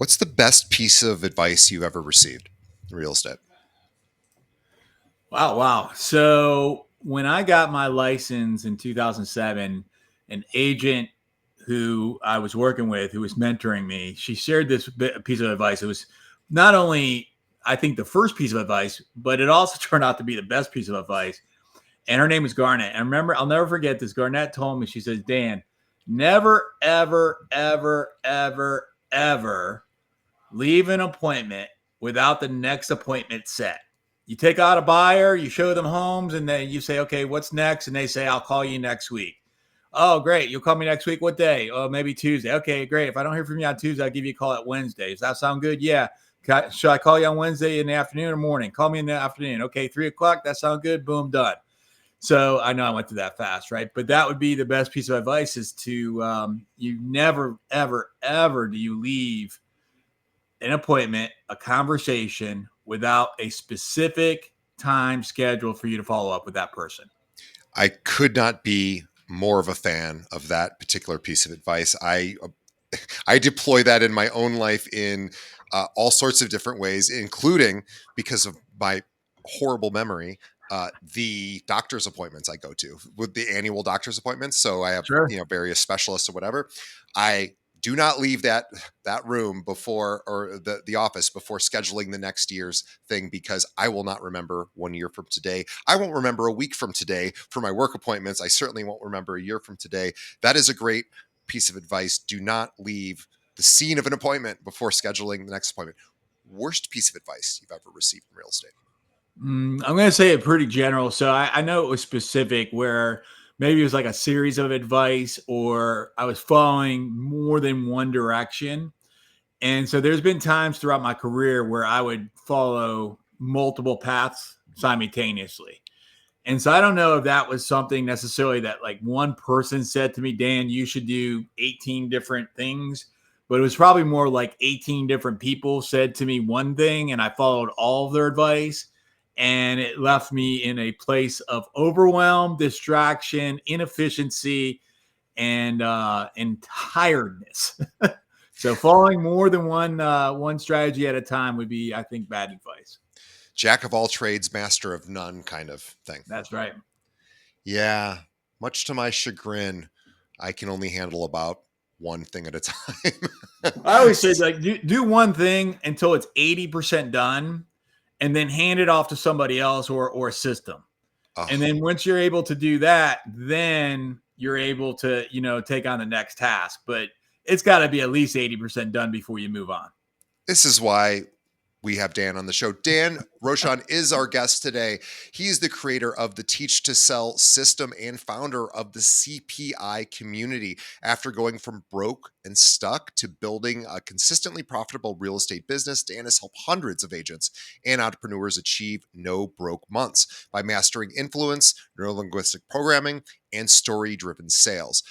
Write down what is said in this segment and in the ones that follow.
What's the best piece of advice you ever received in real estate? Wow, wow. So when I got my license in 2007, an agent who I was working with, who was mentoring me, she shared this piece of advice. It was not only, I think, the first piece of advice, but it also turned out to be the best piece of advice. And her name was Garnett. And I remember, I'll never forget this. Garnett told me, she says, Dan, never, ever, ever, ever, ever leave an appointment without the next appointment set. You take out a buyer, you show them homes, and then you say, okay, what's next? And they say, I'll call you next week. Oh, great. You'll call me next week. What day? Oh, maybe Tuesday. Okay, great. If I don't hear from you on Tuesday, I'll give you a call at Wednesday. Does that sound good? Yeah. Should I call you on Wednesday in the afternoon or morning? Call me in the afternoon. Okay, 3 o'clock. That sound good. Boom, done. So I know I went through that fast, right? But that would be the best piece of advice is to you never, ever, ever do you leave an appointment, a conversation without a specific time scheduled for you to follow up with that person. I could not be more of a fan of that particular piece of advice. I deploy that in my own life in all sorts of different ways, including because of my horrible memory. The doctor's appointments I go to with the annual doctor's appointments. So I have, Sure. various specialists or whatever. I do not leave that room before, or the office before scheduling the next year's thing, because I will not remember 1 year from today. I won't remember a week from today for my work appointments. I certainly won't remember a year from today. That is a great piece of advice. Do not leave the scene of an appointment before scheduling the next appointment. Worst piece of advice you've ever received in real estate? I'm going to say it pretty general. So I know it was specific where maybe it was like a series of advice or I was following more than one direction. And so there's been times throughout my career where I would follow multiple paths simultaneously. And so I don't know if that was something necessarily that like one person said to me, Dan, you should do 18 different things. But it was probably more like 18 different people said to me one thing and I followed all of their advice. And it left me in a place of overwhelm, distraction, inefficiency, and tiredness. So following more than one strategy at a time would be, I think, bad advice. Jack of all trades, master of none kind of thing. That's right. Yeah, much to my chagrin, I can only handle about one thing at a time. I always say like do one thing until it's 80% done, and then hand it off to somebody else or a system. And Oh, then once you're able to do that, then you're able to take on the next task. But it's got to be at least 80% done before you move on. this is why we have Dan on the show. Dan Rochon is our guest today. He's the creator of the Teach to Sell system and founder of the CPI community. After going from broke and stuck to building a consistently profitable real estate business, Dan has helped hundreds of agents and entrepreneurs achieve no broke months by mastering influence, neurolinguistic programming, and story-driven sales.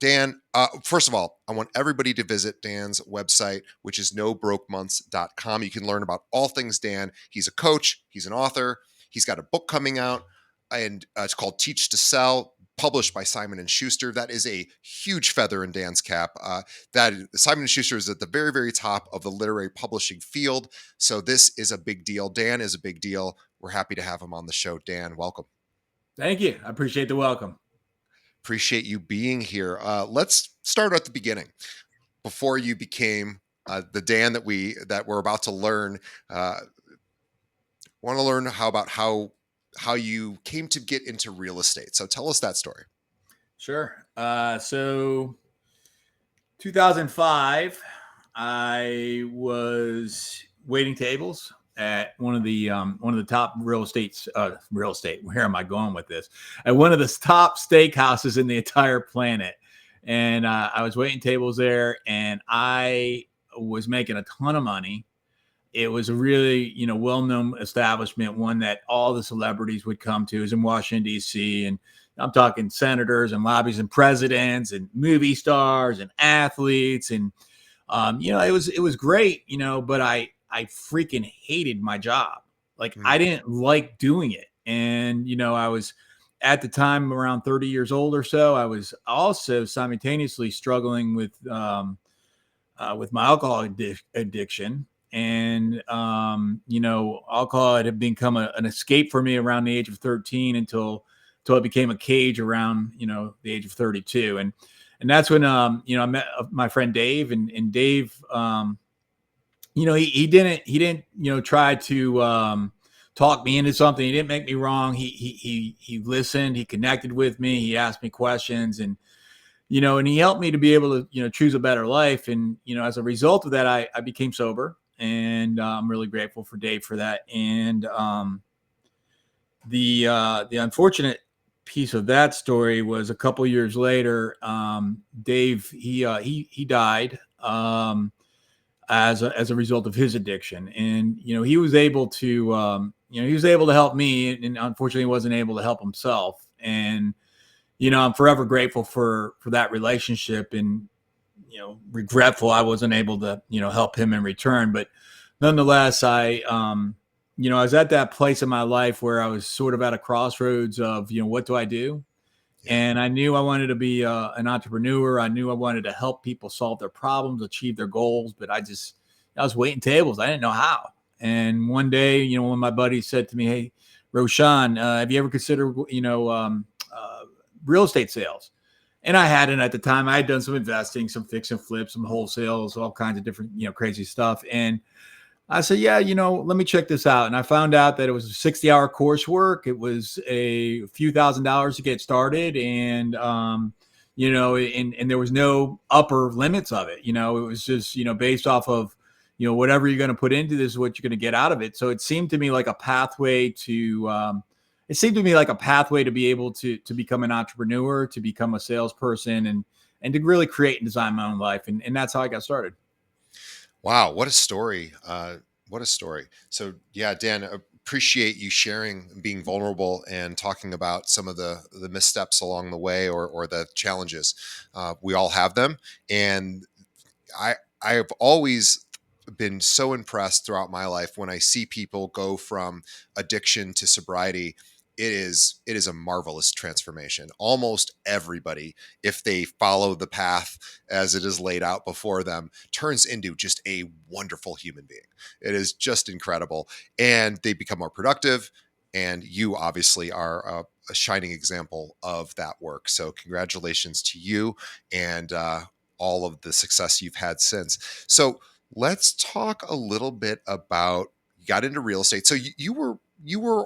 Dan, first of all, I want everybody to visit Dan's website, which is nobrokemonths.com. You can learn about all things Dan. He's a coach, he's an author, he's got a book coming out, and it's called Teach to Sell, published by Simon and Schuster. That is a huge feather in Dan's cap. That Simon and Schuster is at the very, very top of the literary publishing field. So this is a big deal. Dan is a big deal. We're happy to have him on the show. Dan, welcome. Thank you. I appreciate the welcome. Appreciate you being here. Let's start at the beginning. Before you became the Dan that we're about to learn, want to learn how you came to get into real estate. So tell us that story. Sure. So 2005, I was waiting tables at one of the top real estate. Where am I going with this? At one of the top steakhouses in the entire planet, and I was waiting tables there, and I was making a ton of money. It was a really well-known establishment, one that all the celebrities would come to. It was in Washington D.C. and I'm talking senators and lobbyists and presidents and movie stars and athletes and it was great, but I freaking hated my job. Like Mm. I didn't like doing it. And I was at the time around 30 years old or so. I was also simultaneously struggling with with my alcohol addiction. And, alcohol had become an escape for me around the age of 13 until it became a cage around, the age of 32. And that's when, I met my friend Dave, and Dave, he didn't, try to, talk me into something. He didn't make me wrong. He listened, he connected with me, he asked me questions, and he helped me to be able to, choose a better life. And, as a result of that, I became sober, and I'm really grateful for Dave for that. And the unfortunate piece of that story was a couple years later. Dave, he died, as a result of his addiction. And, he was able to, he was able to help me, and unfortunately he wasn't able to help himself. And, I'm forever grateful for that relationship, and, regretful I wasn't able to, help him in return. But nonetheless, I was at that place in my life where I was sort of at a crossroads of, what do I do? Yeah. And I knew I wanted to be an entrepreneur. I knew I wanted to help people solve their problems, achieve their goals, but I was waiting tables. I didn't know how. And one day, when my buddy said to me, "Hey, Rochon, have you ever considered, real estate sales?" And I hadn't at the time. I had done some investing, some fix and flip, some wholesales, all kinds of different, crazy stuff. And I said, "Yeah, let me check this out." And I found out that it was a 60-hour coursework. It was a few $1,000s to get started. And, and there was no upper limits of it. It was just, based off of, whatever you're going to put into this is what you're going to get out of it. So it seemed to me like a pathway to be able to become an entrepreneur, to become a salesperson, and to really create and design my own life. And that's how I got started. Wow, what a story. What a story. So yeah, Dan, appreciate you sharing, being vulnerable, and talking about some of the missteps along the way, or the challenges. We all have them. And I have always been so impressed throughout my life when I see people go from addiction to sobriety. It is a marvelous transformation. Almost everybody, if they follow the path as it is laid out before them, turns into just a wonderful human being. It is just incredible, and they become more productive. And you obviously are a shining example of that work. So congratulations to you, and all of the success you've had since. So let's talk a little bit about, you got into real estate. So you were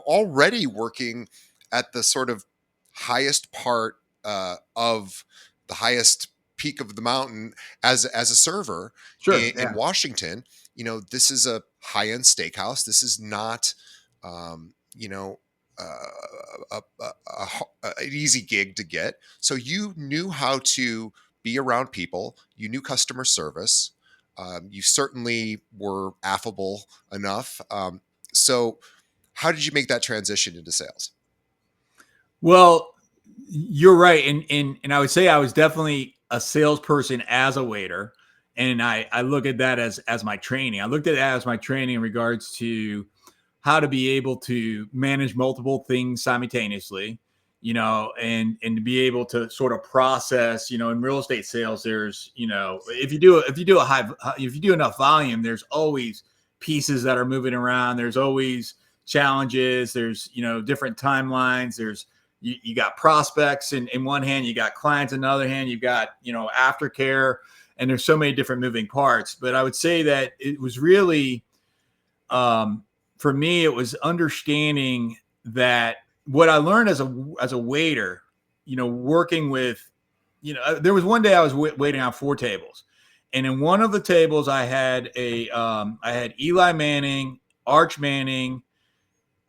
already working at the sort of highest part of the highest peak of the mountain as a server Sure. in Yeah. Washington. This is a high end steakhouse. This is not, um, you know, an easy gig to get. So you knew how to be around people. You knew customer service. You certainly were affable enough. So, how did you make that transition into sales? Well, you're right. And I would say I was definitely a salesperson as a waiter. And I look at that as my training. I looked at that as my training in regards to how to be able to manage multiple things simultaneously, and to be able to sort of process, in real estate sales, there's, if you do enough volume, there's always pieces that are moving around. There's always challenges. There's, different timelines. You got prospects in one hand, you got clients in the other hand, you've got, aftercare, and there's so many different moving parts. But I would say that it was really, for me, it was understanding that what I learned as a waiter, working with, there was one day I was waiting on 4 tables, and in one of the tables I had Eli Manning, Arch Manning,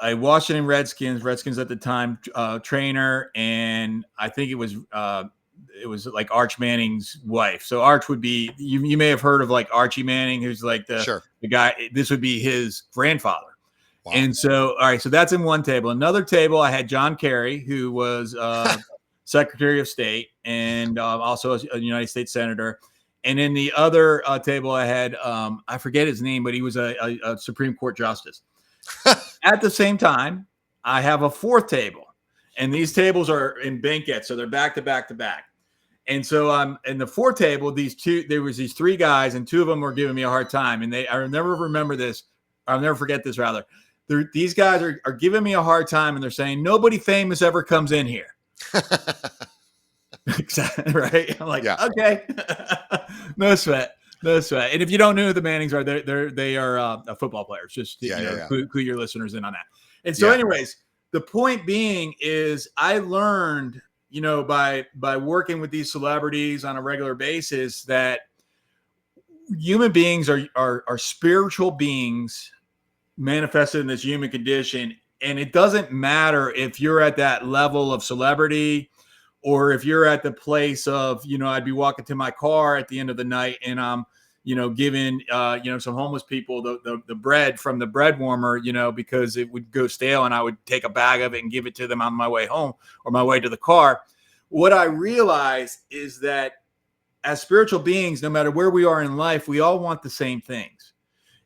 a Washington Redskins at the time trainer, and I think it was like Arch Manning's wife. So Arch would be, you may have heard of like Archie Manning, who's like Sure. the guy. This would be his grandfather. Wow. And so, all right, so that's in one table. Another table, I had John Kerry, who was Secretary of State, and also a United States Senator. And in the other table, I had, I forget his name, but he was a Supreme Court Justice. At the same time, I have a fourth table, and these tables are in banquettes, so they're back to back to back. And so I'm in the four table. There was these three guys, and two of them were giving me a hard time. And I'll never remember this. I'll never forget this. Rather, these guys are giving me a hard time, and they're saying nobody famous ever comes in here. Right? I'm like, Yeah. okay, no sweat, no sweat. And if you don't know who the Mannings are, they are football players. Just to, Yeah. Yeah. Yeah. clue your listeners in on that. And so, Yeah. anyways, the point being is, I learned, by working with these celebrities on a regular basis, that human beings are spiritual beings manifested in this human condition. And it doesn't matter if you're at that level of celebrity, or if you're at the place of, I'd be walking to my car at the end of the night, and I'm, giving, some homeless people the bread from the bread warmer, because it would go stale, and I would take a bag of it and give it to them on my way home or my way to the car. What I realized is that as spiritual beings, no matter where we are in life, we all want the same things.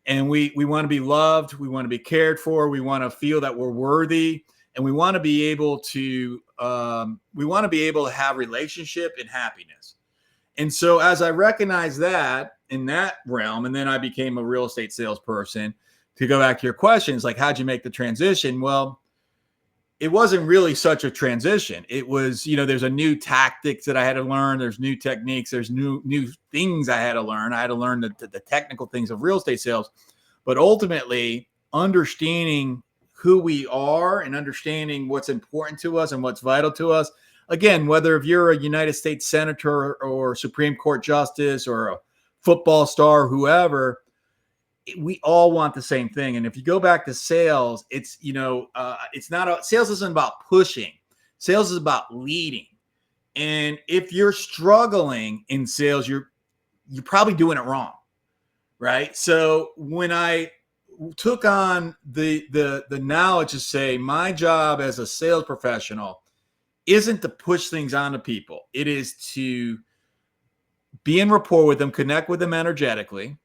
And we want to be loved, we want to be cared for, we want to feel that we're worthy, and we want to be able to have relationship and happiness. And so as I recognized that in that realm, and then I became a real estate salesperson. To go back to your questions, like, how'd you make the transition? Well, it wasn't really such a transition. It was, there's a new tactics that I had to learn. There's new techniques. There's new things I had to learn. I had to learn the technical things of real estate sales. But ultimately, understanding who we are and understanding what's important to us and what's vital to us. Again, whether if you're a United States senator or Supreme Court justice or a football star, whoever, we all want the same thing. And if you go back to sales, it's, it's not sales isn't about pushing. Sales is about leading. And if you're struggling in sales, you're probably doing it wrong. Right. So when I took on the knowledge to say, my job as a sales professional isn't to push things onto people. It is to be in rapport with them, connect with them energetically.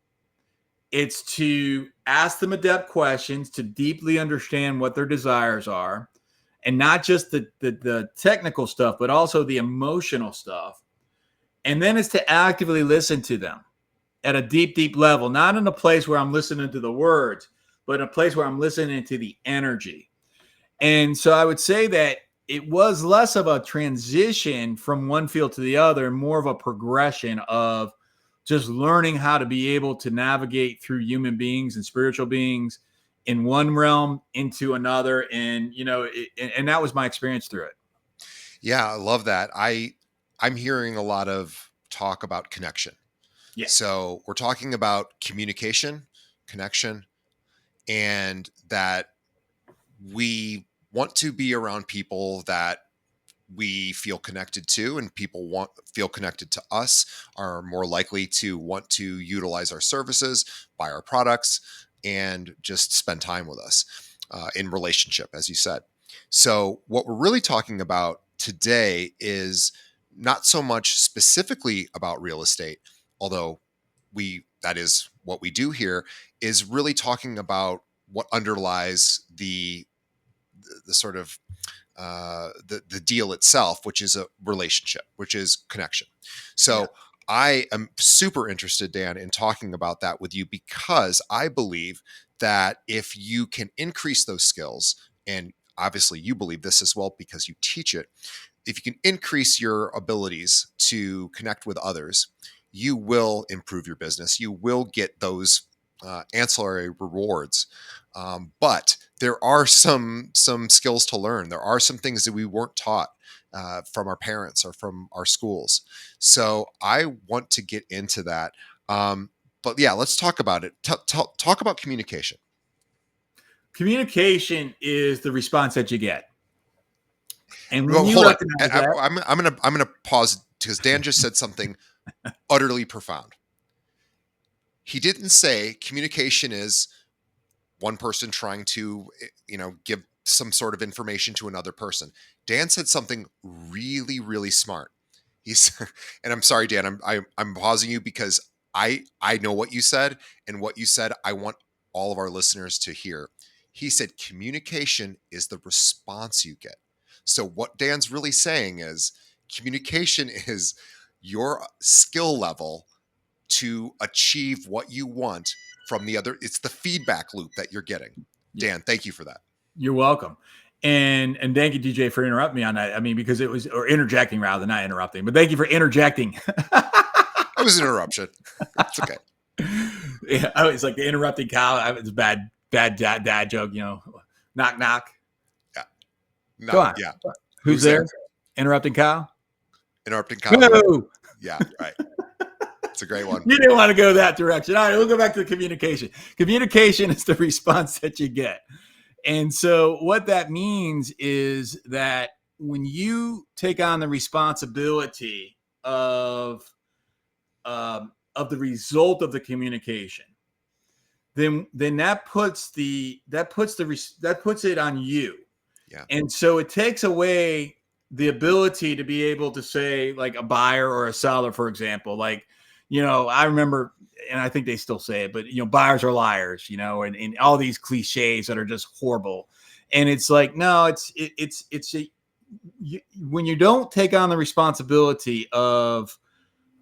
It's to ask them adept questions to deeply understand what their desires are, and not just the technical stuff, but also the emotional stuff. And then it's to actively listen to them at a deep, deep level, not in a place where I'm listening to the words, but in a place where I'm listening to the energy. And so I would say that it was less of a transition from one field to the other, and more of a progression of just learning how to be able to navigate through human beings and spiritual beings in one realm into another. And, and that was my experience through it. Yeah, I love that. I'm hearing a lot of talk about connection. Yeah. So we're talking about communication, connection, and that we want to be around people that we feel connected to, and people feel connected to us, are more likely to want to utilize our services, buy our products, and just spend time with us in relationship, as you said. So what we're really talking about today is not so much specifically about real estate, although that is what we do here, is really talking about what underlies the sort of the deal itself, which is a relationship, which is connection. Yeah. So I am super interested, Dan, in talking about that with you, because I believe that if you can increase those skills, and obviously you believe this as well because you teach it, if you can increase your abilities to connect with others, you will improve your business. You will get those ancillary rewards. But there are some skills to learn. There are some things that we weren't taught from our parents or from our schools. So I want to get into that. But yeah, let's talk about it. Talk about communication. Communication is the response that you get. And when Well, you hold on. recognize that, I'm gonna pause because Dan just said something utterly profound. He didn't say communication is one person trying to give some sort of information to another person. Dan said something really, really smart. He's and I'm sorry, Dan, I'm pausing you because I know what you said, and what you said I want all of our listeners to hear. He said communication is the response you get. So what Dan's really saying is communication is your skill level to achieve what you want from the other. It's the feedback loop that you're getting. Yeah. Dan, thank you for that. You're welcome. And thank you, DJ, for interrupting me on that. I mean, because it was, or interjecting rather than not interrupting, but thank you for interjecting. It was an interruption. It's okay. Yeah, oh, it's like the interrupting cow. It's a bad dad joke, you know. Knock, knock. Yeah. Go No, on. yeah. Who's there? Interrupting cow? Interrupting cow. No. Yeah, right. It's a great one. You didn't want to go that direction. All right, we'll go back to the communication. Communication is the response that you get. And so what that means is that when you take on the responsibility of the result of the communication, then that puts it on you. Yeah. And so it takes away the ability to be able to say, like, a buyer or a seller, for example, like, you know, I remember, and I think they still say it, but, you know, buyers are liars, you know, and all these cliches that are just horrible. And it's like, no, when you don't take on the responsibility of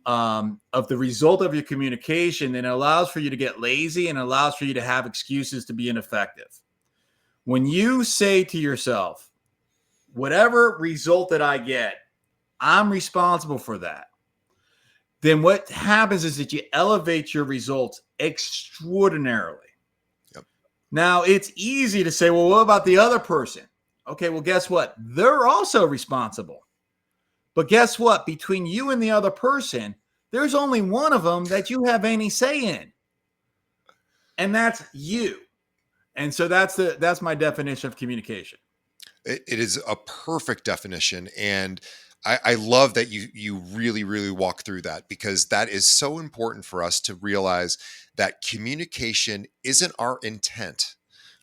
the result of your communication, then it allows for you to get lazy and allows for you to have excuses to be ineffective. When you say to yourself, whatever result that I get, I'm responsible for that, then what happens is that you elevate your results extraordinarily. Yep. Now, it's easy to say, well, what about the other person? Okay, well, guess what? They're also responsible. But guess what? Between you and the other person, there's only one of them that you have any say in. And that's you. And so that's my definition of communication. It is a perfect definition. And I love that you really, really walk through that, because that is so important for us to realize that communication isn't our intent,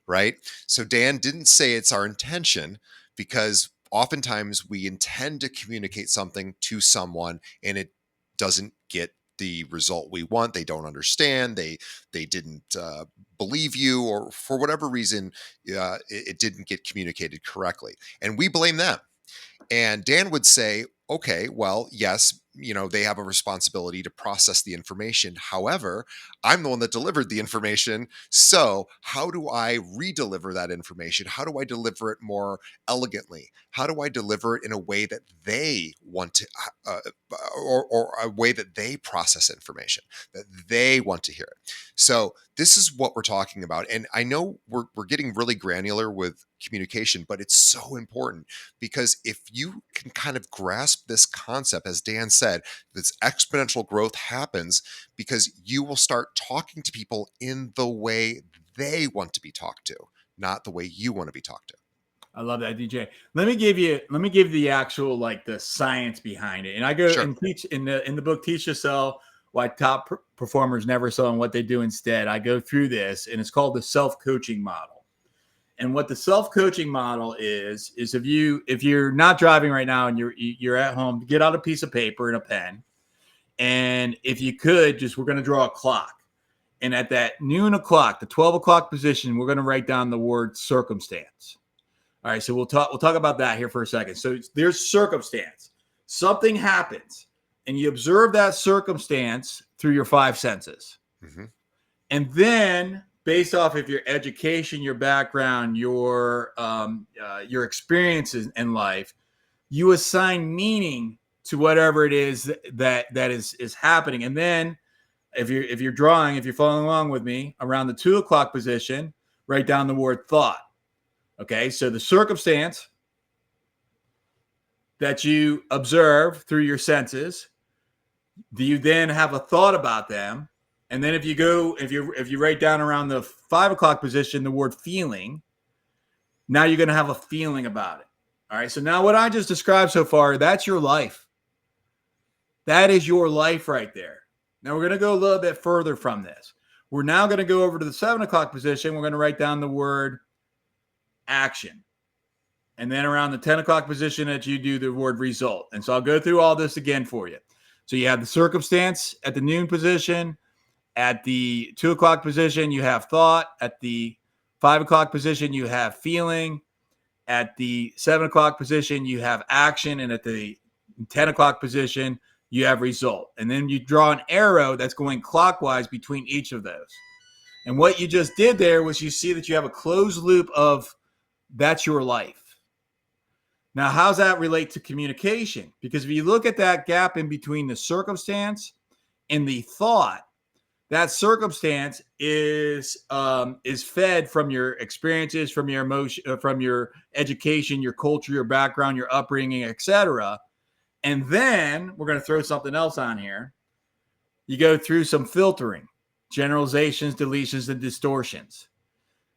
right? So Dan didn't say it's our intention, because oftentimes we intend to communicate something to someone and it doesn't get the result we want. They don't understand. They didn't believe you, or for whatever reason, it didn't get communicated correctly, and we blame them. And Dan would say, okay, well, yes, they have a responsibility to process the information. However, I'm the one that delivered the information. So, how do I re-deliver that information? How do I deliver it more elegantly? How do I deliver it in a way that they want to, or a way that they process information, that they want to hear it? So, this is what we're talking about. And I know we're getting really granular with communication, but it's so important, because if you can kind of grasp this concept, as Dan said, this exponential growth happens because you will start talking to people in the way they want to be talked to, not the way you want to be talked to. I love that, DJ. Let me give you the actual, like, the science behind it. And I go Sure. and teach in the book Teach to Sell: Why Top Performers Never Sell and What They Do Instead. I go through this, and it's called the self-coaching model. And what the self-coaching model is if you're not driving right now and you're at home, get out a piece of paper and a pen. And if you could, we're going to draw a clock. And at that noon o'clock, the 12 o'clock position, we're going to write down the word circumstance. All right, so we'll talk about that here for a second. So there's circumstance. Something happens, and you observe that circumstance through your five senses. Mm-hmm. And then, based off of your education, your background, your experiences in life, you assign meaning to whatever it is that is happening. And then, if you're following along with me, around the 2 o'clock position, write down the word thought. Okay, so the circumstance that you observe through your senses, do you then have a thought about them? And then if you write down around the 5 o'clock position the word feeling, now you're going to have a feeling about it. All right, so now what I just described so far, that's your life. That is your life right there. Now we're going to go a little bit further from this. We're now going to go over to the 7 o'clock position. We're going to write down the word action. And then around the 10 o'clock position that you do the word result. And so I'll go through all this again for you. So you have the circumstance at the noon position. At the 2 o'clock position, you have thought. At the 5 o'clock position, you have feeling. At the 7 o'clock position, you have action. And at the 10 o'clock position, you have result. And then you draw an arrow that's going clockwise between each of those. And what you just did there was you see that you have a closed loop of that's your life. Now, how's that relate to communication? Because if you look at that gap in between the circumstance and the thought, that circumstance is fed from your experiences, from your emotion, from your education, your culture, your background, your upbringing, etc. And then we're going to throw something else on here. You go through some filtering, generalizations, deletions, and distortions.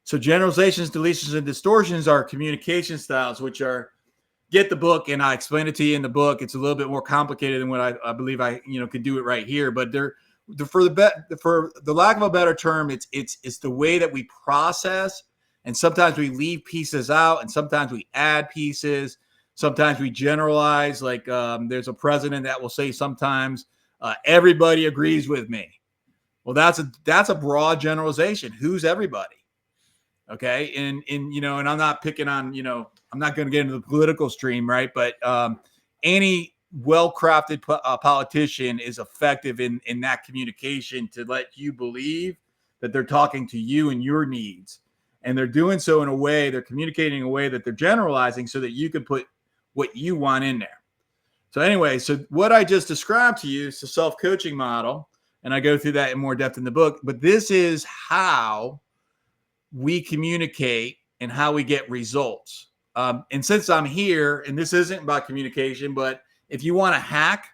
So generalizations, deletions, and distortions are communication styles, which are get the book, and I explain it to you in the book. It's a little bit more complicated than what I believe I could do it right here. But for the lack of a better term, it's the way that we process, and sometimes we leave pieces out, and sometimes we add pieces. Sometimes we generalize. Like there's a president that will say sometimes everybody agrees with me. Well, that's a broad generalization. Who's everybody? Okay, and I'm not picking on I'm not going to get into the political stream, right? But any well-crafted politician is effective in that communication to let you believe that they're talking to you and your needs, and they're doing so in a way, they're communicating in a way that they're generalizing so that you can put what you want in there. So anyway, so what I just described to you is the self-coaching model, and I go through that in more depth in the book. But this is how we communicate and how we get results. And since I'm here, and this isn't about communication, but if you want to hack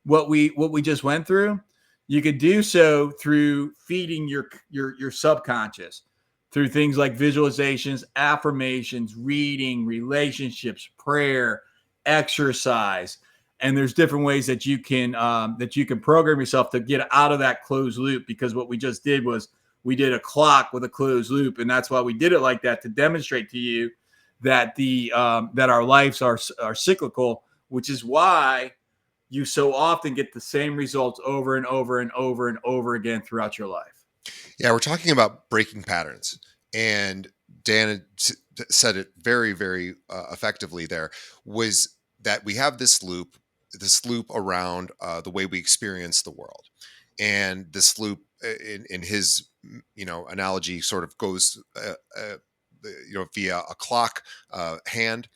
what we just went through, you could do so through feeding your subconscious through things like visualizations, affirmations, reading, relationships, prayer, exercise. And there's different ways that you can program yourself to get out of that closed loop, because what we just did was we did a clock with a closed loop, and that's why we did it like that, to demonstrate to you that that our lives are cyclical, which is why you so often get the same results over and over and over and over again throughout your life. Yeah, we're talking about breaking patterns, and Dan said it very, very effectively. There was that we have this loop around the way we experience the world, and this loop in his analogy sort of goes via a clock hand,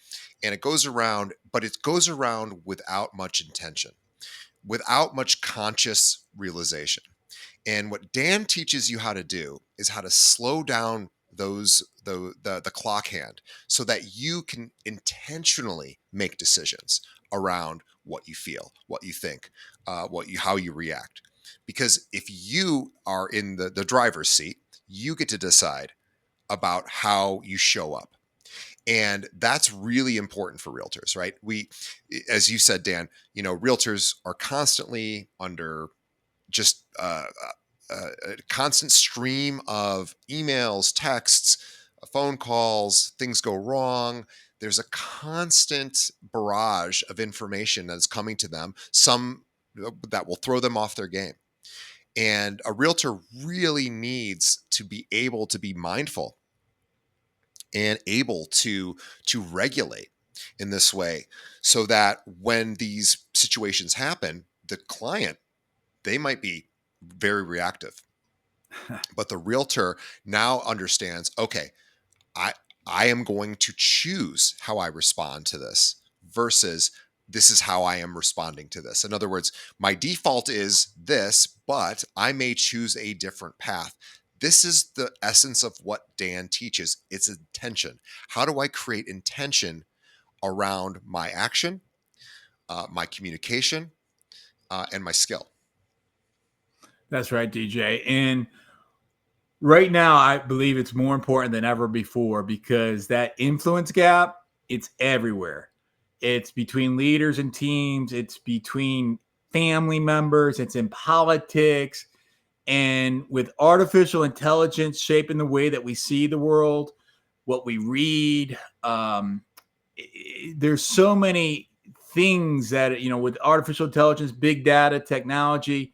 and it goes around, but it goes around without much intention, without much conscious realization. And what Dan teaches you how to do is how to slow down the clock hand so that you can intentionally make decisions around what you feel, what you think, how you react. Because if you are in the driver's seat, you get to decide about how you show up. And that's really important for realtors, right? As you said, Dan, realtors are constantly under just a constant stream of emails, texts, phone calls, things go wrong. There's a constant barrage of information that's coming to them, some that will throw them off their game. And a realtor really needs to be able to be mindful and able to regulate in this way, so that when these situations happen, the client, they might be very reactive, but the realtor now understands, okay, I I am going to choose how I respond to this versus this is how I am responding to this. In other words, my default is this, but I may choose a different path. This is the essence of what Dan teaches. It's intention. How do I create intention around my action, my communication, and my skill? That's right, DJ. And right now, I believe it's more important than ever before, because that influence gap, it's everywhere. It's between leaders and teams, it's between family members, it's in politics. And with artificial intelligence shaping the way that we see the world, what we read, there's so many things that, with artificial intelligence, big data, technology,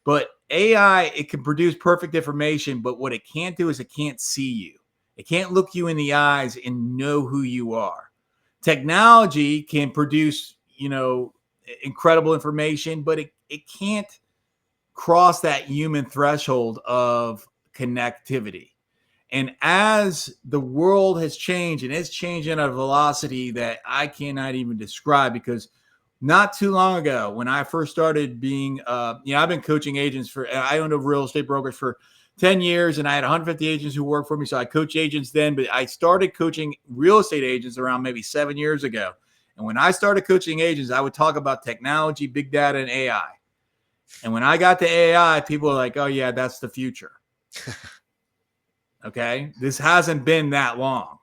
but AI, it can produce perfect information, but what it can't do is it can't see you. It can't look you in the eyes and know who you are. Technology can produce, incredible information, but it can't cross that human threshold of connectivity. And as the world has changed, and it's changing at a velocity that I cannot even describe, because not too long ago, when I first started being, I've been coaching agents I owned a real estate brokerage for 10 years, and I had 150 agents who worked for me. So I coached agents then, but I started coaching real estate agents around maybe 7 years ago. And when I started coaching agents, I would talk about technology, big data, and AI. And when I got to AI, people were like, oh, yeah, that's the future. Okay. This hasn't been that long.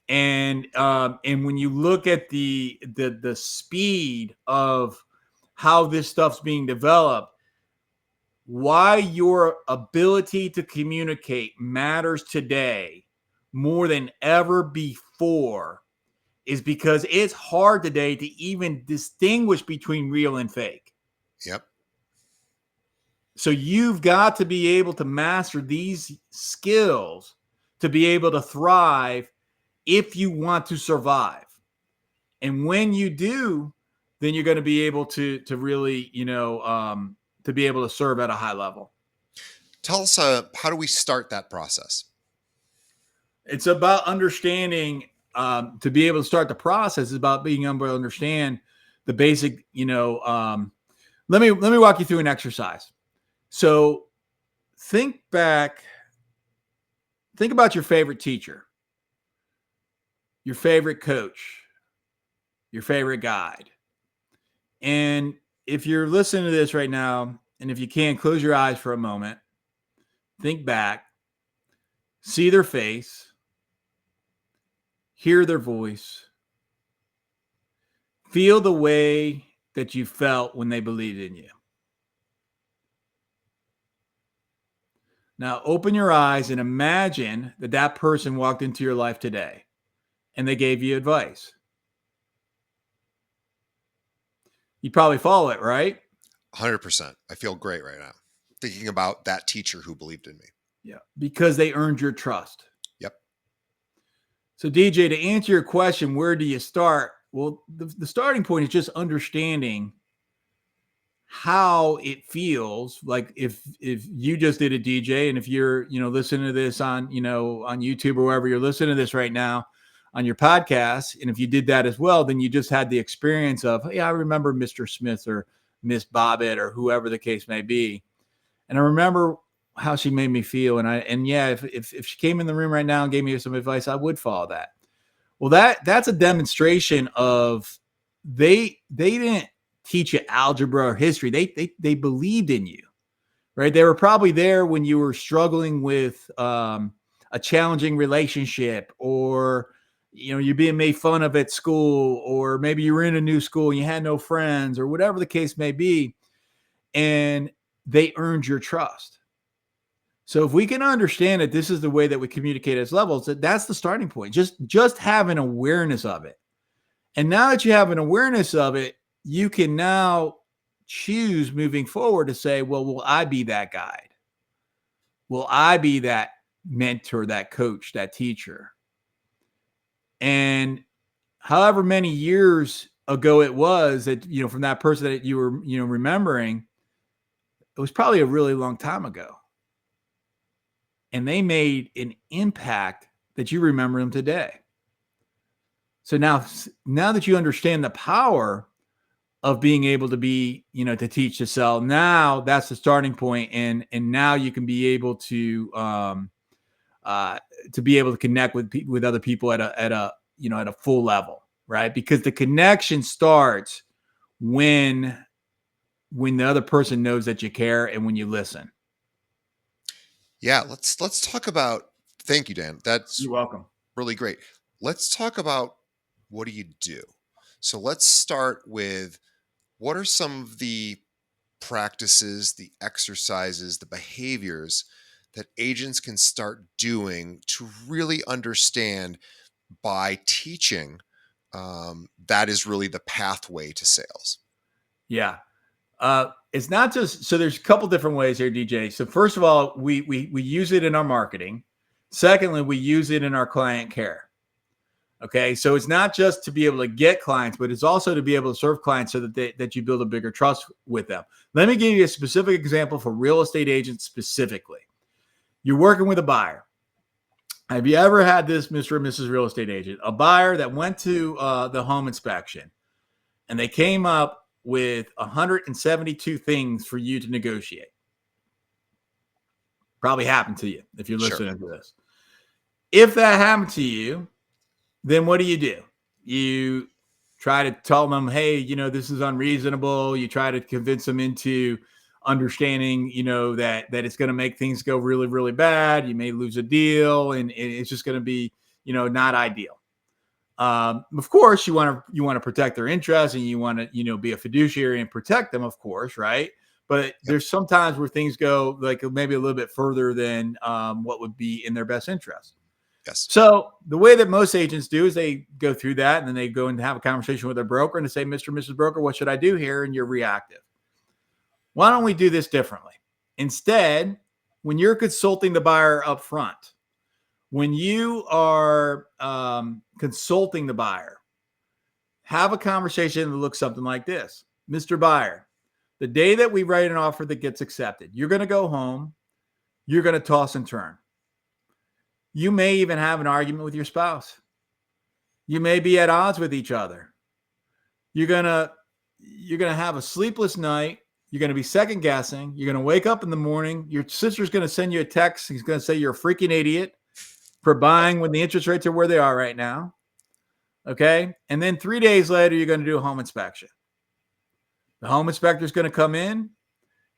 And when you look at the speed of how this stuff's being developed, why your ability to communicate matters today more than ever before is because it's hard today to even distinguish between real and fake. Yep. So you've got to be able to master these skills to be able to thrive if you want to survive. And when you do, then you're going to be able to really, to be able to serve at a high level. Tell us, how do we start that process? It's about understanding, to be able to start the process is about being able to understand the basic, let me walk you through an exercise. So think about your favorite teacher, your favorite coach, your favorite guide. And if you're listening to this right now, and if you can, close your eyes for a moment, think back, see their face, hear their voice, feel the way that you felt when they believed in you. Now open your eyes and imagine that person walked into your life today and they gave you advice. You'd probably follow it, right? 100%. I feel great right now thinking about that teacher who believed in me. Yeah, because they earned your trust. Yep. So DJ, to answer your question, where do you start? Well, the starting point is just understanding how it feels. Like if you just did a DJ, and if you're, listening to this on, on YouTube or wherever you're listening to this right now on your podcast, and if you did that as well, then you just had the experience of, hey, I remember Mr. Smith or Miss Bobbitt or whoever the case may be. And I remember how she made me feel. And if she came in the room right now and gave me some advice, I would follow that. Well, that's a demonstration of they didn't teach you algebra or history. They believed in you, right? They were probably there when you were struggling with a challenging relationship, or you're being made fun of at school, or maybe you were in a new school and you had no friends, or whatever the case may be, and they earned your trust. So if we can understand that this is the way that we communicate as levels, that's the starting point. Just have an awareness of it. And now that you have an awareness of it, you can now choose moving forward to say, well, will I be that guide? Will I be that mentor, that coach, that teacher? And however many years ago it was that, from that person that you were, remembering, it was probably a really long time ago. And they made an impact that you remember them today. So now that you understand the power of being able to be, to teach to sell, now that's the starting point. And now you can be able to be able to connect with other people at a full level, right? Because the connection starts when the other person knows that you care and when you listen. Yeah, let's talk about, thank you, Dan. That's You're welcome. really great. Let's talk about, what do you do? So let's start with, what are some of the practices, the exercises, the behaviors that agents can start doing to really understand, by teaching, that is really the pathway to sales? Yeah. It's not just, so there's a couple different ways here, DJ. So first of all, we use it in our marketing. Secondly, we use it in our client care. Okay, so it's not just to be able to get clients, but it's also to be able to serve clients so that you build a bigger trust with them. Let me give you a specific example for real estate agents specifically. You're working with a buyer. Have you ever had this, Mr. and Mrs. Real Estate Agent, a buyer that went to the home inspection and they came up with 172 things for you to negotiate? Probably happened to you if you're Sure. listening to this. If that happened to you, then what do? You try to tell them, hey, this is unreasonable. You try to convince them into understanding, that it's going to make things go really, really bad. You may lose a deal, and it's just going to be, not ideal. Of course, you want to protect their interests, and you want to, be a fiduciary and protect them, of course, right? But Yep. there's sometimes where things go like maybe a little bit further than what would be in their best interest. Yes. So the way that most agents do is they go through that and then they go and have a conversation with their broker and they say, Mr. and Mrs. Broker, what should I do here? And you're reactive. Why don't we do this differently? Instead, when you're consulting the buyer up front, when you are consulting the buyer, have a conversation that looks something like this. Mr. Buyer, the day that we write an offer that gets accepted, you're going to go home, you're going to toss and turn. You may even have an argument with your spouse. You may be at odds with each other. You're gonna have a sleepless night. You're gonna be second guessing. You're gonna wake up in the morning. Your sister's gonna send you a text. He's gonna say you're a freaking idiot for Yes. buying when the interest rates are where they are right now. Okay, and then 3 days later, you're gonna do a home inspection. The home inspector is gonna come in.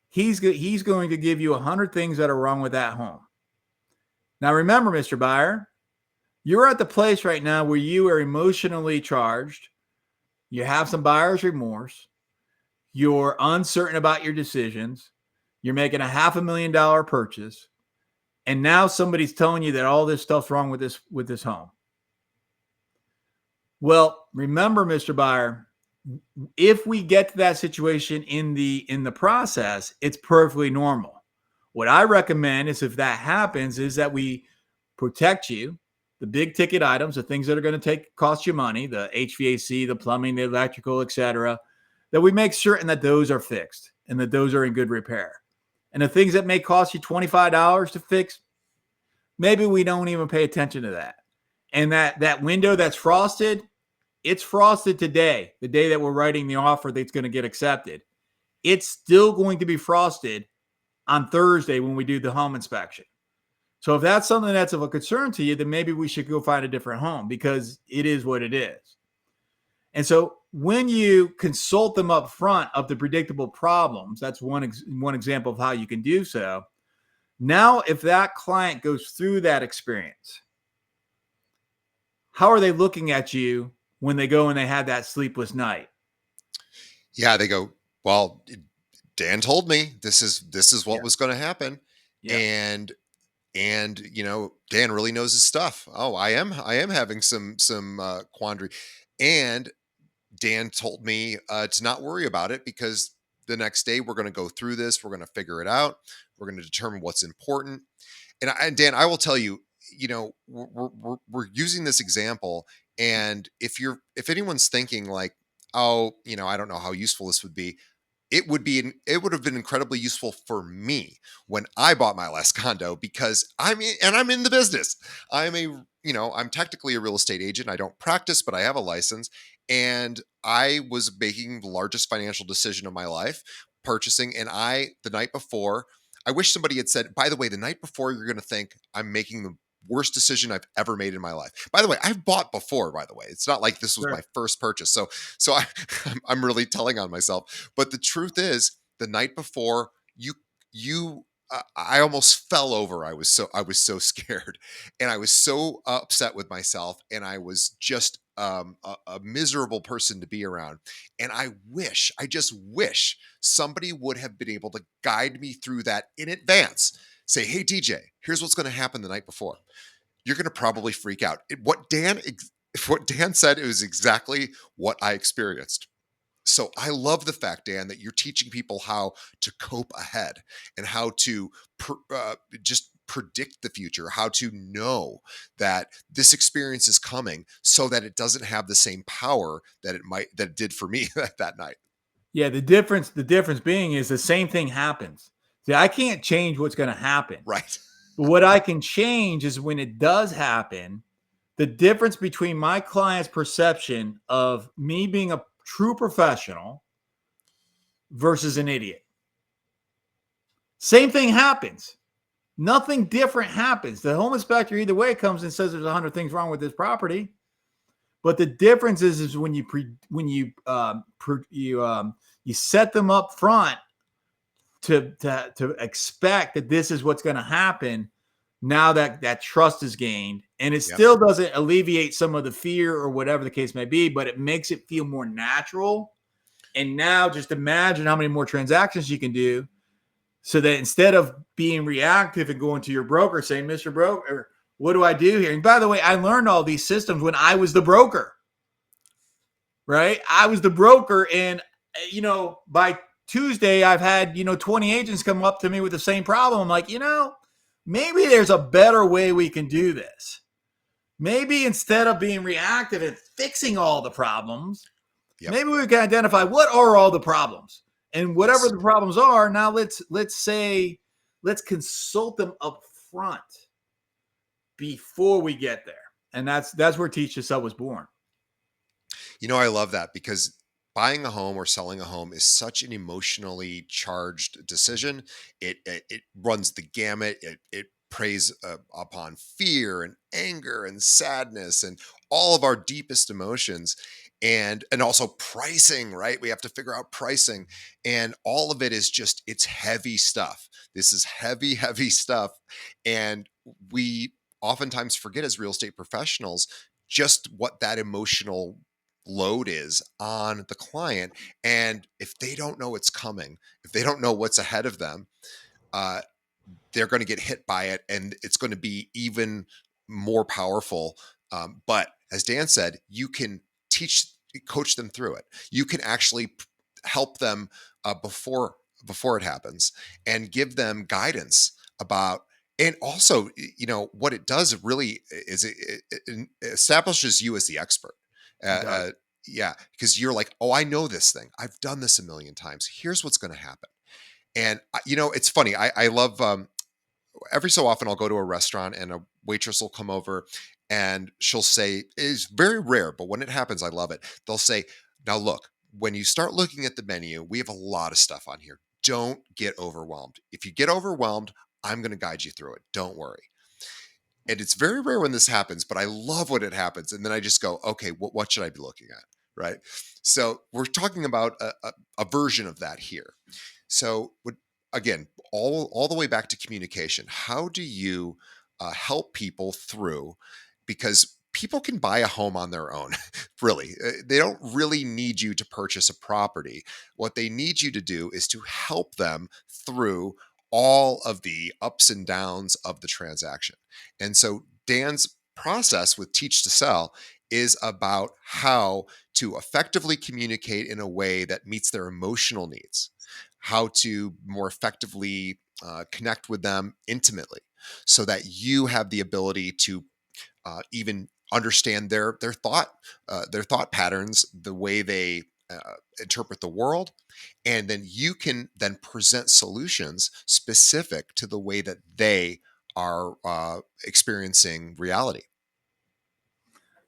He's going to give you 100 things that are wrong with that home. Now, remember, Mr. Buyer, you're at the place right now where you are emotionally charged. You have some buyer's remorse. You're uncertain about your decisions. You're making a $500,000 purchase. And now somebody's telling you that all this stuff's wrong with this home. Well, remember, Mr. Buyer, if we get to that situation in the process, it's perfectly normal. What I recommend is if that happens, is that we protect you, the big ticket items, the things that are going to cost you money, the HVAC, the plumbing, the electrical, etc., that we make certain that those are fixed and that those are in good repair. And the things that may cost you $25 to fix, maybe we don't even pay attention to that. And that window that's frosted, it's frosted today, the day that we're writing the offer that's going to get accepted. It's still going to be frosted on Thursday when we do the home inspection. So if that's something that's of a concern to you, then maybe we should go find a different home because it is what it is. And so when you consult them up front of the predictable problems, that's one example of how you can do so. Now, if that client goes through that experience, how are they looking at you when they go and they had that sleepless night? Yeah, they go, well, Dan told me this is what Yeah. was going to happen, Yeah. and Dan really knows his stuff. Oh, I am having some quandary, and Dan told me to not worry about it because the next day we're going to go through this. We're going to figure it out. We're going to determine what's important. And Dan, I will tell you, we're using this example, and if anyone's thinking like, oh, I don't know how useful this would be, it would have been incredibly useful for me when I bought my last condo because I'm in the business. I'm technically a real estate agent. I don't practice, but I have a license, and I was making the largest financial decision of my life, purchasing, and the night before, I wish somebody had said, by the way, the night before you're going to think I'm making the worst decision I've ever made in my life. By the way, I've bought before, by the way. It's not like this was my Sure. first purchase. So I'm really telling on myself. But the truth is, the night before, I almost fell over. I was so scared, and I was so upset with myself, and I was just a miserable person to be around. And I just wish somebody would have been able to guide me through that in advance. Say, hey DJ, here's what's going to happen the night before. You're going to probably freak out. What Dan said, it was exactly what I experienced. So I love the fact, Dan, that you're teaching people how to cope ahead and how to just predict the future, how to know that this experience is coming so that it doesn't have the same power that it did for me that night. Yeah, the difference being is the same thing happens. See, I can't change what's going to happen. Right. But what I can change is when it does happen, the difference between my client's perception of me being a true professional versus an idiot. Same thing happens. Nothing different happens. The home inspector either way comes and says there's 100 things wrong with this property. But the difference is when you set them up front to expect that this is what's going to happen. Now that trust is gained, and it Yep. still doesn't alleviate some of the fear or whatever the case may be, but it makes it feel more natural. And now just imagine how many more transactions you can do, so that instead of being reactive and going to your broker saying, Mr. Broker, what do I do here? And by the way, I learned all these systems when I was the broker, right? I was the broker, and by Tuesday, I've had 20 agents come up to me with the same problem. I'm like, maybe there's a better way we can do this. Maybe instead of being reactive and fixing all the problems, Yep. maybe we can identify what are all the problems, and whatever Yes. the problems are. Now let's consult them up front before we get there, and that's where Teach to Sell was born. I love that because buying a home or selling a home is such an emotionally charged decision. It runs the gamut. It preys upon fear and anger and sadness and all of our deepest emotions, and also pricing. Right, we have to figure out pricing, and all of it is just it's heavy stuff. This is heavy, heavy stuff, and we oftentimes forget as real estate professionals just what that emotional load is on the client. And if they don't know it's coming, if they don't know what's ahead of them, uh, they're going to get hit by it, and it's going to be even more powerful. But as Dan said, you can coach them through it. You can actually help them before it happens, and give them guidance about. And also, what it does really is it establishes you as the expert. Uh, It does. uh, yeah, because you're like, oh, I know this thing. I've done this a million times. Here's what's going to happen. And it's funny. I love every so often I'll go to a restaurant and a waitress will come over and she'll say, it's very rare, but when it happens, I love it. They'll say, now look, when you start looking at the menu, we have a lot of stuff on here. Don't get overwhelmed. If you get overwhelmed, I'm going to guide you through it. Don't worry. And it's very rare when this happens, but I love when it happens. And then I just go, okay, what should I be looking at? Right. So we're talking about a version of that here. So again, all the way back to communication. How do you help people through? Because people can buy a home on their own. Really, they don't really need you to purchase a property. What they need you to do is to help them through all of the ups and downs of the transaction. And so Dan's process with Teach to Sell is about how to effectively communicate in a way that meets their emotional needs, how to more effectively connect with them intimately, so that you have the ability to even understand their thought patterns, the way they interpret the world, and then you can then present solutions specific to the way that they are experiencing reality.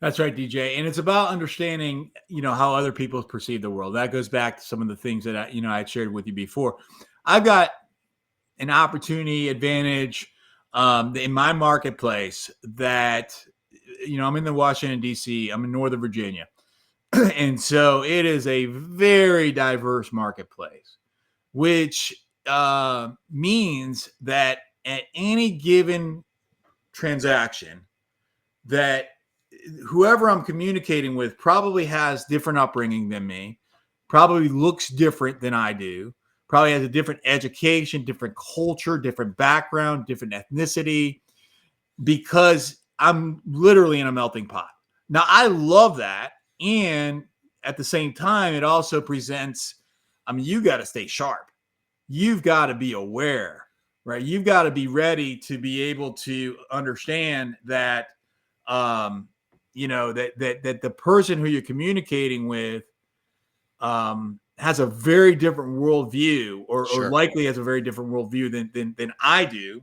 That's right, DJ. And it's about understanding, how other people perceive the world. That goes back to some of the things that I had shared with you before. I've got an opportunity advantage in my marketplace that, I'm in the Washington, D.C., I'm in Northern Virginia. And so it is a very diverse marketplace, which means that at any given transaction, that whoever I'm communicating with probably has different upbringing than me, probably looks different than I do, probably has a different education, different culture, different background, different ethnicity, because I'm literally in a melting pot. Now, I love that. And at the same time, it also presents, you got to stay sharp. You've got to be aware right? You've got to be ready to be able to understand that, um, that the person who you're communicating with has a very different worldview, or Sure. likely has a very different worldview than I do,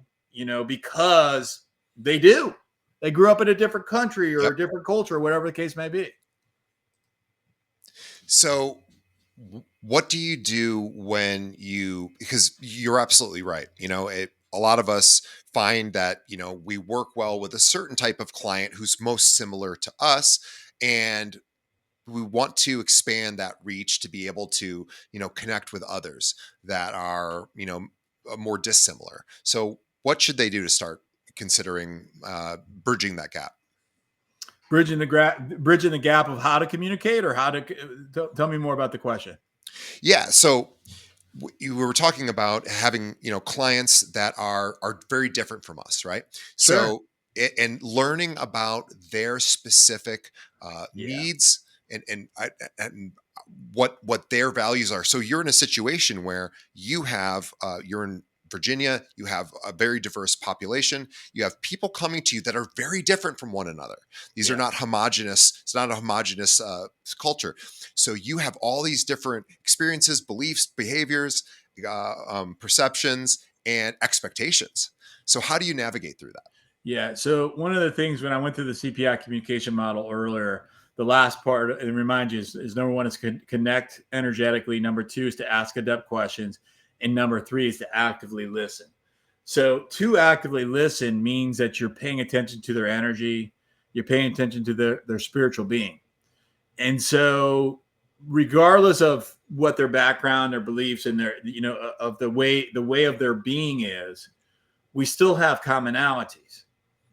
because they do. They grew up in a different country or Yep. a different culture, or whatever the case may be. So what do you do because you're absolutely right. A lot of us find that, we work well with a certain type of client who's most similar to us. And we want to expand that reach to be able to, connect with others that are, more dissimilar. So what should they do to start considering bridging that gap? Bridging the gap of how to communicate, or how to tell me more about the question. Yeah. So you were talking about having, clients that are very different from us, right? Sure. So and learning about their specific Yeah. needs and what their values are. So you're in a situation where you're in Virginia, you have a very diverse population, you have people coming to you that are very different from one another. These are Yeah. not homogenous. It's not a homogenous culture. So you have all these different experiences, beliefs, behaviors, perceptions, and expectations. So how do you navigate through that? Yeah. So one of the things when I went through the CPI communication model earlier, the last part, and remind you, is number one is connect energetically. Number two is to ask adept questions. And number three is to actively listen. So to actively listen means that you're paying attention to their energy, you're paying attention to their spiritual being. And so regardless of what their background, their beliefs, and their, of the way of their being is, we still have commonalities.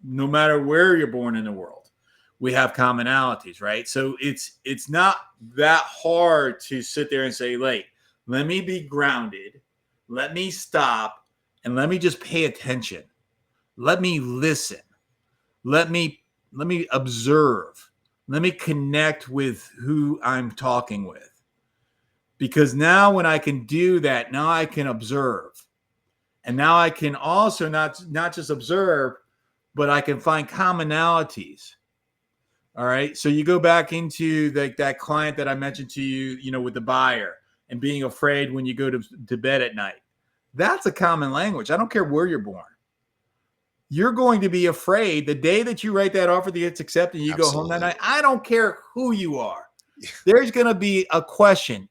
No matter where you're born in the world, we have commonalities, right? So it's not that hard to sit there and say, "Like, let me be grounded, let me stop, and let me just pay attention. Let me listen. Let me let me observe. Let me connect with who I'm talking with." Because now when I can do that, now I can observe. And now I can also not just observe, but I can find commonalities. All right. So you go back into that client that I mentioned to you, with the buyer and being afraid when you go to bed at night. That's a common language. I don't care where you're born. You're going to be afraid the day that you write that offer that gets accepted and you go home that Absolutely. night. I don't care who you are. There's going to be a question.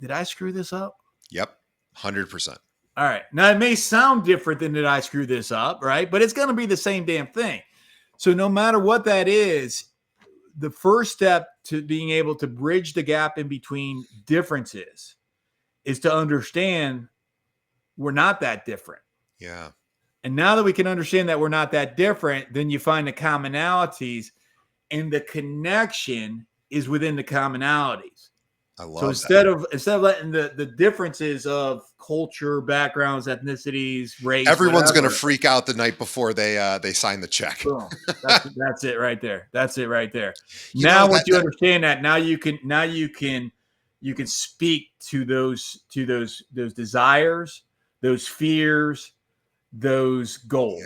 Did I screw this up? Yep. 100%. All right. Now it may sound different than did I screw this up, right? But it's going to be the same damn thing. So no matter what that is, the first step to being able to bridge the gap in between differences is to understand we're not that different. Yeah. And now that we can understand that we're not that different, then you find the commonalities, and the connection is within the commonalities. I So love that. instead of letting the differences of culture, backgrounds, ethnicities, race, Everyone's going to whatever, freak out the night before they sign the check. boom. That's it right there. That's it right there. You know Now, once that you that understand that, now you can speak to those desires, those fears, those yeah. goals.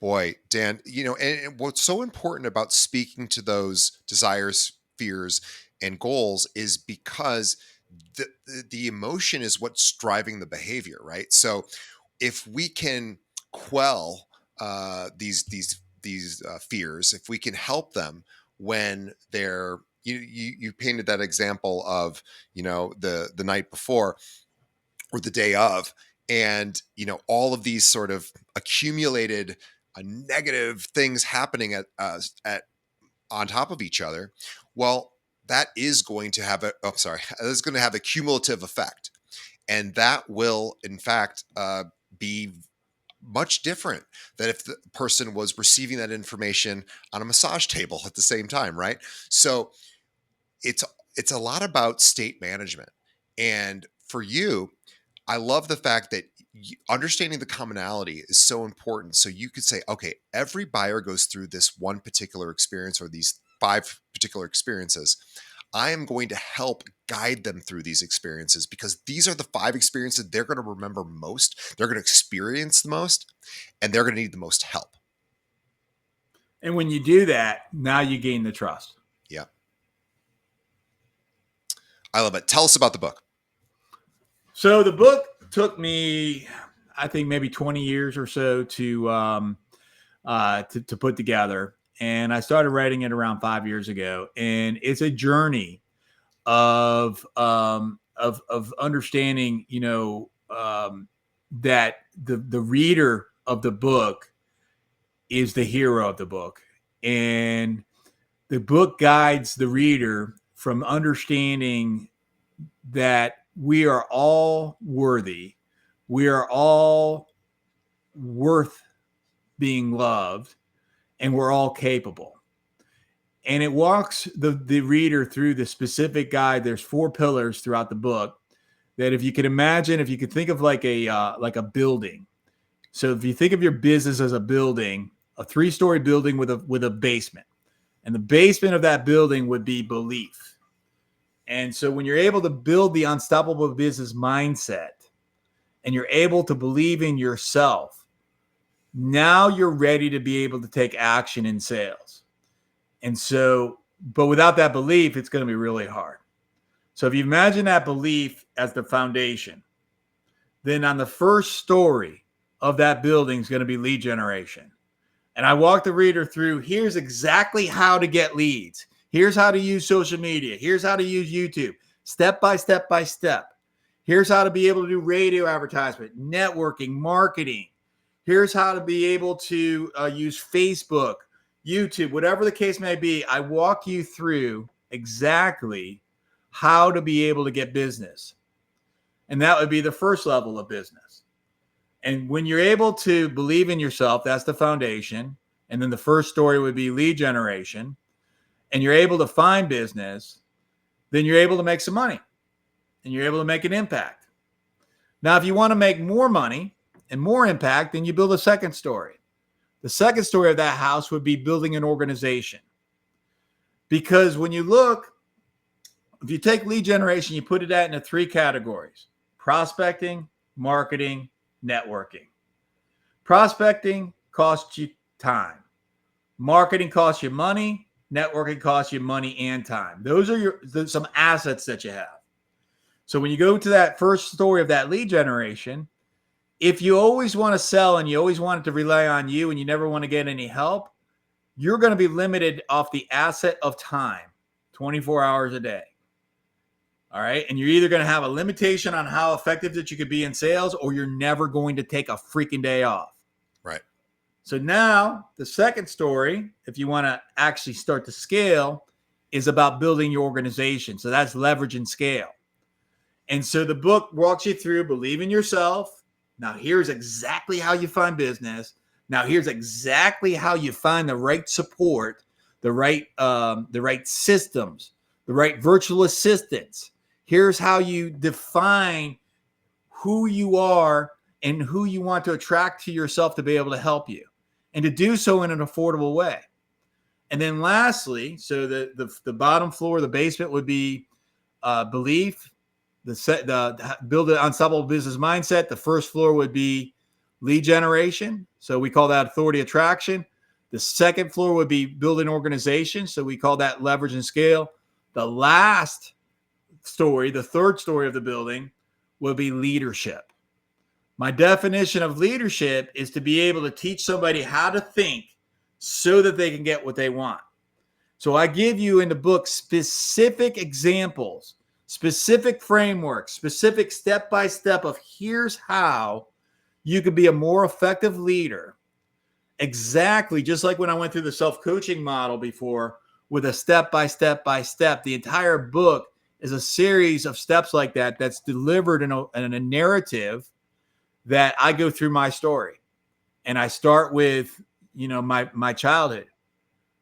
Boy, Dan, and what's so important about speaking to those desires, fears, and goals is because the emotion is what's driving the behavior, right? So if we can quell these fears, if we can help them when you painted that example of the night before or the day of, and all of these sort of accumulated negative things happening at on top of each other. Well, that is going to have that is going to have a cumulative effect, and that will in fact be much different than if the person was receiving that information on a massage table at the same time, right? So it's it's a lot about state management. And for you, I love the fact that understanding the commonality is so important. So you could say, okay, every buyer goes through this one particular experience or these five particular experiences. I am going to help guide them through these experiences because these are the 5 experiences they're going to remember most, they're going to experience the most, and they're going to need the most help. And when you do that, now you gain the trust. Yeah. I love it. Tell us about the book. So the book took me, I think, maybe 20 years or so to put together, and I started writing it around 5 years ago. And it's a journey of understanding, that the reader of the book is the hero of the book, and the book guides the reader from understanding that we are all worthy, we are all worth being loved, and we're all capable. And it walks the reader through the specific guide. There's 4 pillars throughout the book that, if you could imagine, if you could think of like a building. So if you think of your business as a building, a 3-story building with a basement, and the basement of that building would be belief. And so when you're able to build the unstoppable business mindset and you're able to believe in yourself, now you're ready to be able to take action in sales. And so, but without that belief, it's going to be really hard. So if you imagine that belief as the foundation, then on the first story of that building is going to be lead generation. And I walk the reader through, here's exactly how to get leads. Here's how to use social media. Here's how to use YouTube, step by step by step. Here's how to be able to do radio advertisement, networking, marketing. Here's how to be able to use Facebook, YouTube, whatever the case may be. I walk you through exactly how to be able to get business. And that would be the first level of business. And when you're able to believe in yourself, that's the foundation. And then the first story would be lead generation. And you're able to find business, then you're able to make some money and you're able to make an impact. Now, if you want to make more money and more impact, then you build a second story. The second story of that house would be building an organization. Because when you look, if you take lead generation, you put it into 3 categories: prospecting, marketing, networking. Prospecting costs you time. Marketing costs you money. Networking costs you money and time. Those are some assets that you have. So when you go to that first story of that lead generation, if you always want to sell and you always want it to rely on you and you never want to get any help, you're going to be limited off the asset of time, 24 hours a day. All right. And you're either going to have a limitation on how effective that you could be in sales, or you're never going to take a freaking day off. Right. So now the second story, if you want to actually start to scale, is about building your organization. So that's leverage and scale. And so the book walks you through, believe in yourself. Now here's exactly how you find business. Now here's exactly how you find the right support, the right systems, the right virtual assistants. Here's how you define who you are and who you want to attract to yourself to be able to help you, and to do so in an affordable way. And then lastly, so the bottom floor, the basement would be belief, the build an unstoppable business mindset. The first floor would be lead generation. So we call that authority attraction. The second floor would be building organization. So we call that leverage and scale. The last story, the third story of the building, will be leadership. My definition of leadership is to be able to teach somebody how to think so that they can get what they want. So I give you in the book specific examples, specific frameworks, specific step-by-step of here's how you can be a more effective leader. Exactly, just like when I went through the self-coaching model before, with a step-by-step. The entire book is a series of steps like that that's delivered in a narrative that I go through my story. And I start with, my childhood.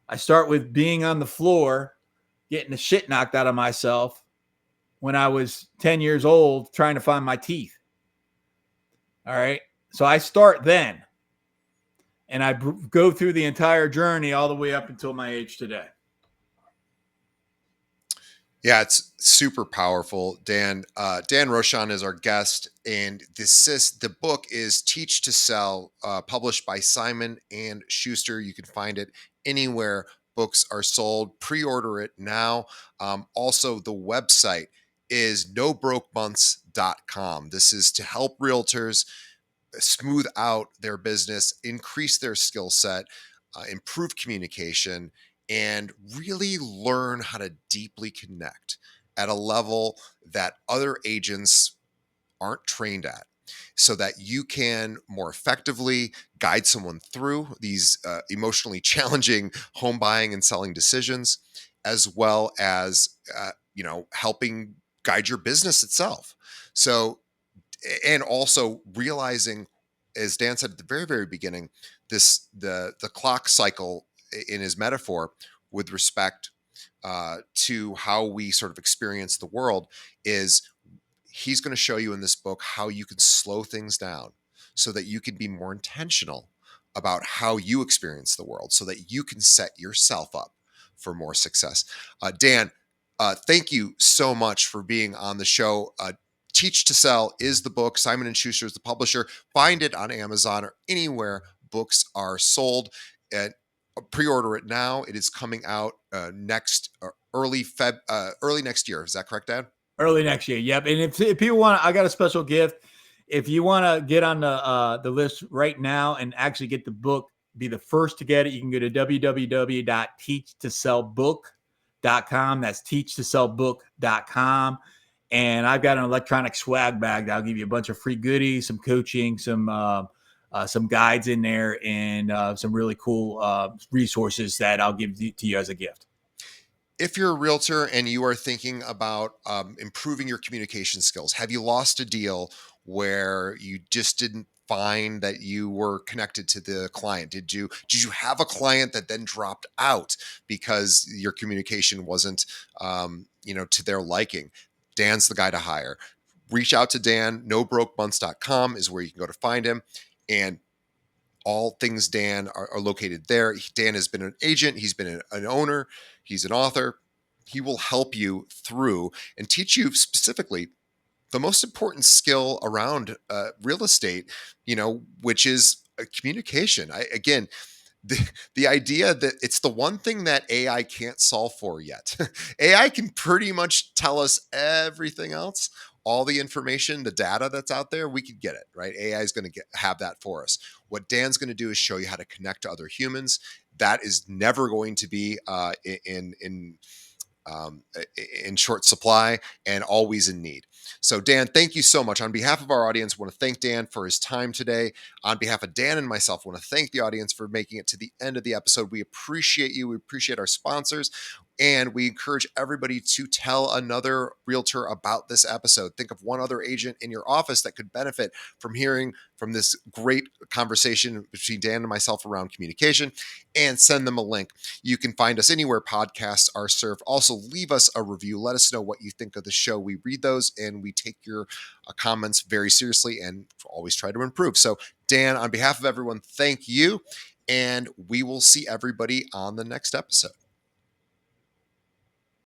I start with being on the floor, getting the shit knocked out of myself when I was 10 years old, trying to find my teeth. All right. So I start then. And I go through the entire journey all the way up until my age today. Yeah, it's super powerful. Dan Rochon is our guest, and the book is Teach to Sell, published by Simon and Schuster. You can find it anywhere books are sold. Pre-order it now. Also, the website is nobrokemonths.com. This is to help realtors smooth out their business, increase their skill set, improve communication, and really learn how to deeply connect at a level that other agents aren't trained at, so that you can more effectively guide someone through these emotionally challenging home buying and selling decisions, as well as helping guide your business itself. So, and also realizing, as Dan said at the very beginning, the clock cycle in his metaphor with respect to how we sort of experience the world is, he's going to show you in this book how you can slow things down so that you can be more intentional about how you experience the world, so that you can set yourself up for more success. Dan, thank you so much for being on the show. Teach to Sell is the book. Simon and Schuster is the publisher. Find it on Amazon or anywhere books are sold. And pre-order it now. It is coming out next early next year. Is that correct, Dan? Early next year. Yep. And if people want, I got a special gift. If you want to get on the list right now and actually get the book, be the first to get it, you can go to www.teachtosellbook.com. That's teachtosellbook.com. And I've got an electronic swag bag that'll give you a bunch of free goodies, some coaching, some guides in there, and some really cool resources that I'll give to you as a gift. If you're a realtor and you are thinking about improving your communication skills, have you lost a deal where you just didn't find that you were connected to the client? Did you have a client that then dropped out because your communication wasn't to their liking? Dan's the guy to hire. Reach out to Dan. Nobrokemonths.com is where you can go to find him. And all things Dan are located there. Dan has been an agent, he's been an owner, he's an author. He will help you through and teach you specifically the most important skill around real estate, which is communication. Again, the idea that it's the one thing that AI can't solve for yet. AI can pretty much tell us everything else, all the information, the data that's out there, we could get it, right? AI is going to have that for us. What Dan's going to do is show you how to connect to other humans. That is never going to be um, in short supply and always in need. So, Dan, thank you so much. On behalf of our audience, I want to thank Dan for his time today. On behalf of Dan and myself, I want to thank the audience for making it to the end of the episode. We appreciate you. We appreciate our sponsors. And we encourage everybody to tell another realtor about this episode. Think of one other agent in your office that could benefit from hearing from this great conversation between Dan and myself around communication, and send them a link. You can find us anywhere podcasts are served. Also, leave us a review. Let us know what you think of the show. We read those and we take your comments very seriously and always try to improve. So, Dan, on behalf of everyone, thank you. And we will see everybody on the next episode.